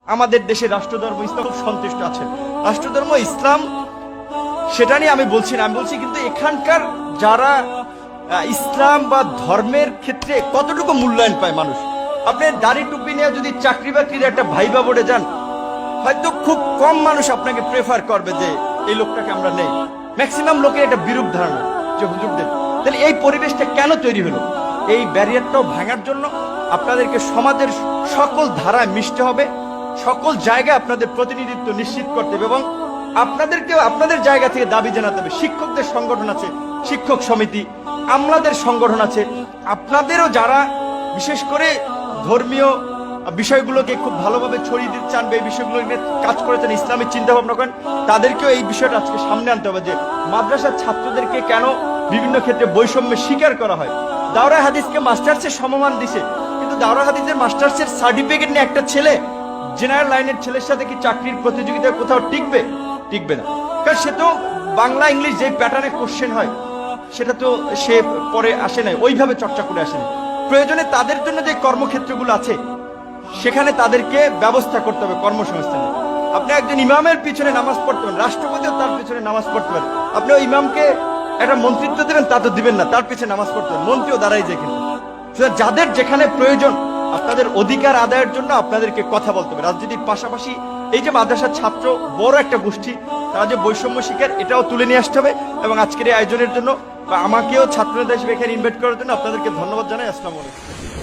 আমাদের দেশে রাষ্ট্রধর্ম ইসলাম খুব সন্তুষ্ট আছেন। রাষ্ট্রধর্ম ইসলাম সেটা নিয়ে আমি বলছি না, আমি বলছি কিন্তু এখানকার যারা ইসলাম বা ধর্মের ক্ষেত্রে কতটুকু মূল্যায়ন পায় মানুষ। আপনি দাড়ি টুপি নিয়ে যদি চাকরি বাকরির একটা ভাইবা বোর্ডে যান, হয়তো খুব কম মানুষ আপনাকে প্রেফার করবে যে এই লোকটাকে আমরা নেই। ম্যাক্সিমাম লোকের একটা বিরূপ ধারণা যে হুজুরদের। তাহলে এই পরিবেশটা কেন তৈরি হলো? এই ব্যারিয়ারটাও ভাঙার জন্য আপনাদেরকে সমাজের সকল ধারায় মিশতে হবে, সকল জায়গায় আপনাদের প্রতিনিধিত্ব নিশ্চিত করতে হবে এবং আপনাদেরকেও আপনাদের জায়গা থেকে দাবি জানাতে হবে। শিক্ষকদের সংগঠন আছে, শিক্ষক সমিতি, আমলাদের সংগঠন আছে, আপনাদেরও যারা বিশেষ করে ধর্মীয় বিষয়গুলোকে খুব ভালোভাবে ছড়িয়ে দিতে চান, এই বিষয়গুলো নিয়ে কাজ করেছেন, ইসলামের চিন্তা ভাবনা করেন, তাদেরকেও এই বিষয়টা আজকে সামনে আনতে হবে যে মাদ্রাসার ছাত্রদেরকে কেন বিভিন্ন ক্ষেত্রে বৈষম্যের শিকার করা হয়। দাওরা হাদিসকে মাস্টার্সের সমমান দিছে, কিন্তু দাওরা হাদিসের মাস্টার্সের সার্টিফিকেট নিয়ে একটা ছেলে জেনারেল লাইনের ছেলের সাথে কি চাকরির প্রতিযোগিতায় কোথাও টিকবে? টিকবে না। কারণ সে তো বাংলা ইংলিশ যে প্যাটার্নে কোশ্চেন হয় সেটা তো সে পরে আসে নাই, ওইভাবে চর্চা করে আসে না। প্রয়োজনে তাদের জন্য যে কর্মক্ষেত্রগুলো আছে সেখানে তাদেরকে ব্যবস্থা করতে হবে কর্মসংস্থানে। আপনি একজন ইমামের পিছনে নামাজ পড়তে পারেন, রাষ্ট্রপতিও তার পিছনে নামাজ পড়তে পারেন। আপনি ওই ইমামকে একটা মন্ত্রিত্ব দেবেন, তা তো দিবেন না, তার পিছনে নামাজ পড়তে পারেন, মন্ত্রীও দাঁড়াই যায়। কিন্তু যাদের যেখানে প্রয়োজন আপনাদের অধিকার আদায়ের জন্য আপনাদেরকে কথা বলতে হবে। রাজনীতির পাশাপাশি এই যে মাদ্রাসার ছাত্র বড় একটা গোষ্ঠী, তারা যে বৈষম্য শিকার, এটাও তুলে নিয়ে আসতে হবে। এবং আজকের এই আয়োজনের জন্য বা আমাকেও ছাত্রনেতা হিসেবে এখানে ইনভাইট করার জন্য আপনাদেরকে ধন্যবাদ জানাই। আসসালামু আলাইকুম।